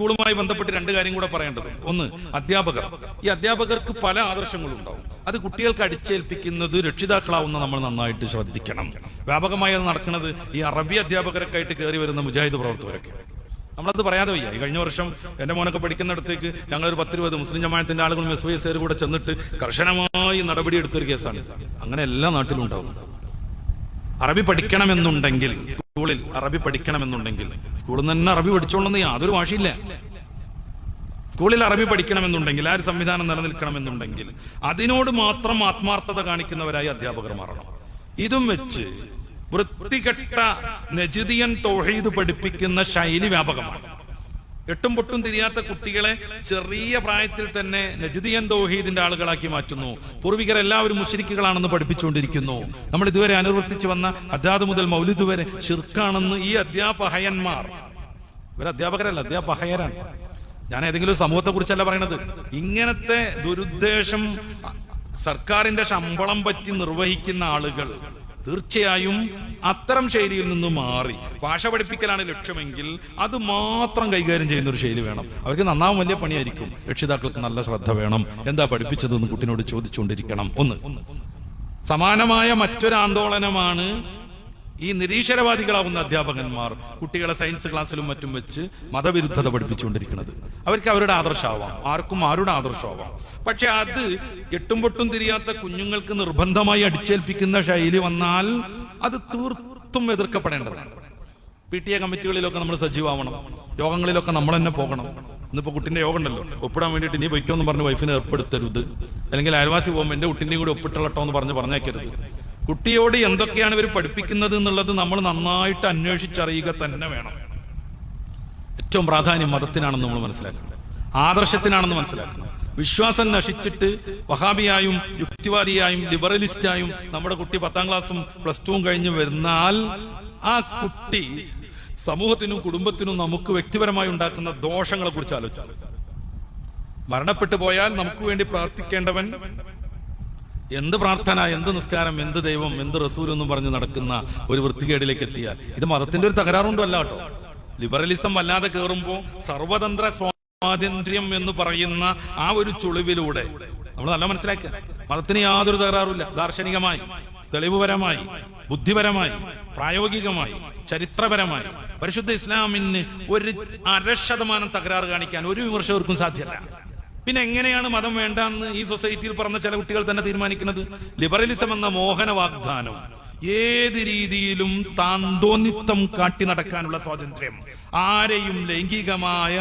സ്കൂളുമായി ബന്ധപ്പെട്ട് രണ്ട് കാര്യം കൂടെ പറയേണ്ടത്. ഒന്ന്, അധ്യാപകർ. ഈ അധ്യാപകർക്ക് പല ആദർശങ്ങളും ഉണ്ടാവും. അത് കുട്ടികൾക്ക് അടിച്ചേൽപ്പിക്കുന്നത് രക്ഷിതാക്കളാവുന്ന നമ്മൾ നന്നായിട്ട് ശ്രദ്ധിക്കണം. വ്യാപകമായി അത് നടക്കുന്നത് ഈ അറബി അധ്യാപകരൊക്കെ ആയിട്ട് കയറി വരുന്ന മുജാഹിദ് പ്രവർത്തകരൊക്കെ. നമ്മളത് പറയാതെ വയ്യ. കഴിഞ്ഞ വർഷം എൻ്റെ മോനൊക്കെ പഠിക്കുന്നിടത്തേക്ക് ഞങ്ങളൊരു 10-20 മുസ്ലിം ജമാഅത്തിന്റെ ആളുകളും SYSകാർ കൂടെ ചെന്നിട്ട് കർശനമായി നടപടിയെടുത്തൊരു കേസാണ്. അങ്ങനെ എല്ലാ നാട്ടിലും ഉണ്ടാവും. അറബി പഠിക്കണമെന്നുണ്ടെങ്കിൽ സ്കൂളിൽ അറബി പഠിക്കണമെന്നുണ്ടെങ്കിൽ സ്കൂളിൽ നിന്ന് തന്നെ അറബി പഠിച്ചോളണമെന്ന് യാതൊരു വാശിയില്ല. സ്കൂളിൽ അറബി പഠിക്കണമെന്നുണ്ടെങ്കിൽ ആ ഒരു സംവിധാനം നിലനിൽക്കണമെന്നുണ്ടെങ്കിൽ അതിനോട് മാത്രം ആത്മാർത്ഥത കാണിക്കുന്നവരായി അധ്യാപകർ മാറണം. ഇതും വെച്ച് വൃത്തികെട്ട നജ്ദിയൻ തൗഹീദ് പഠിപ്പിക്കുന്ന ശൈലി വ്യാപകമാണ്. എട്ടും പൊട്ടും തിരിയാത്ത കുട്ടികളെ ചെറിയ പ്രായത്തിൽ തന്നെ നജ്ദിയൻ തൗഹീദിന്റെ ആളുകളാക്കി മാറ്റുന്നു. പൂർവികരെല്ലാവരും മുശ്രിക്കുകളാണെന്ന് പഠിപ്പിച്ചുകൊണ്ടിരിക്കുന്നു. നമ്മൾ ഇതുവരെ അനുവർത്തിച്ചു വന്ന അദ്ദാദ് മുതൽ മൗലിദ് വരെ ശിർക്കാണെന്ന് ഈ അധ്യാപകയന്മാർ, ഇവർ അധ്യാപകരല്ല, അധ്യാപകയരാണ്. ഞാൻ ഏതെങ്കിലും സമൂഹത്തെ കുറിച്ചല്ല പറയണത്. ഇങ്ങനത്തെ ദുരുദ്ദേശം സർക്കാരിന്റെ ശമ്പളം പറ്റി നിർവഹിക്കുന്ന ആളുകൾ തീർച്ചയായും അത്തരം ശൈലിയിൽ നിന്ന് മാറി ഭാഷ പഠിപ്പിക്കലാണ് ലക്ഷ്യമെങ്കിൽ അത് മാത്രം കൈകാര്യം ചെയ്യുന്ന ഒരു ശൈലി വേണം. അവർക്ക് നന്നാവും വലിയ പണിയായിരിക്കും. രക്ഷിതാക്കൾക്ക് നല്ല ശ്രദ്ധ വേണം. എന്താ പഠിപ്പിച്ചതെന്ന് കുട്ടിനോട് ചോദിച്ചുകൊണ്ടിരിക്കണം. ഒന്ന്, സമാനമായ മറ്റൊരു ആന്തോളനമാണ് ഈ നിരീശ്വരവാദികളാവുന്ന അധ്യാപകന്മാർ കുട്ടികളെ സയൻസ് ക്ലാസ്സിലും മറ്റും വെച്ച് മതവിരുദ്ധത പഠിപ്പിച്ചുകൊണ്ടിരിക്കുന്നത്. അവർക്ക് അവരുടെ ആദർശമാവാം, ആർക്കും ആരുടെ ആദർശമാവാം. പക്ഷെ അത് എട്ടും പൊട്ടും തിരിയാത്ത കുഞ്ഞുങ്ങൾക്ക് നിർബന്ധമായി അടിച്ചേൽപ്പിക്കുന്ന ശൈലി വന്നാൽ അത് തീർത്തും എതിർക്കപ്പെടേണ്ടതാണ്. PTA കമ്മിറ്റികളിലൊക്കെ നമ്മൾ സജീവമാവണം. യോഗങ്ങളിലൊക്കെ നമ്മൾ തന്നെ പോകണം. ഇന്നിപ്പോ കുട്ടിന്റെ യോഗം ഉണ്ടല്ലോ, ഒപ്പിടാൻ വേണ്ടിയിട്ട് നീ പൊയ്ക്കോന്ന് പറഞ്ഞ് വൈഫിനെ ഏർപ്പെടുത്തരുത്. അല്ലെങ്കിൽ അയൽവാസി പോകുമ്പോൾ എന്റെ കുട്ടിന്റെയും കൂടി ഒപ്പിട്ടളട്ടോ എന്ന് പറഞ്ഞേക്കരുത്. കുട്ടിയോട് എന്തൊക്കെയാണ് ഇവർ പഠിപ്പിക്കുന്നത് എന്നുള്ളത് നമ്മൾ നന്നായിട്ട് അന്വേഷിച്ചറിയുക തന്നെ വേണം. ഏറ്റവും പ്രാധാന്യം മതത്തിനാണെന്ന് നമ്മൾ മനസ്സിലാക്കണം, ആദർശത്തിനാണെന്ന് മനസ്സിലാക്കണം. വിശ്വാസം നശിച്ചിട്ട് വഹാബിയായും യുക്തിവാദിയായും ലിബറലിസ്റ്റായും നമ്മുടെ കുട്ടി 10ാം ക്ലാസ്സും +2 കഴിഞ്ഞ് വരുന്നാൽ ആ കുട്ടി സമൂഹത്തിനും കുടുംബത്തിനും നമുക്ക് വ്യക്തിപരമായി ഉണ്ടാക്കുന്ന ദോഷങ്ങളെ കുറിച്ച് ആലോചിച്ചു. മരണപ്പെട്ടു പോയാൽ നമുക്ക് വേണ്ടി പ്രാർത്ഥിക്കേണ്ടവൻ എന്ത് പ്രാർത്ഥന, എന്ത് നിസ്കാരം, എന്ത് ദൈവം, എന്ത് റസൂൽ എന്നും പറഞ്ഞ് നടക്കുന്ന ഒരു വൃത്തികേടിലേക്ക് എത്തിയാൽ ഇത് മതത്തിന്റെ ഒരു തകരാറുണ്ടോ അല്ല കേട്ടോ. ലിബറലിസം വല്ലാതെ കയറുമ്പോൾ സർവതന്ത്ര സ്വാതന്ത്ര്യം എന്ന് പറയുന്ന ആ ഒരു ചുളിവിലൂടെ നമ്മൾ നല്ല മനസ്സിലാക്കുക, മതത്തിന് യാതൊരു തകരാറുമില്ല. ദാർശനികമായി, തെളിവുപരമായി, ബുദ്ധിപരമായി, പ്രായോഗികമായി, ചരിത്രപരമായി പരിശുദ്ധ ഇസ്ലാമിന് ഒരു 0.5% തകരാറ് കാണിക്കാൻ ഒരു വിമർശകർക്കും സാധ്യമല്ല. പിന്നെ എങ്ങനെയാണ് മതം വേണ്ടെന്ന് ഈ സൊസൈറ്റിയിൽ പറഞ്ഞ ചില കുട്ടികൾ തന്നെ തീരുമാനിക്കുന്നത്? ലിബറലിസം എന്ന മോഹന വാഗ്ദാനം, ഏത് രീതിയിലും താന്തോന്നിത്വം കാട്ടി നടക്കാനുള്ള സ്വാതന്ത്ര്യം, ആരെയും ലൈംഗികമായ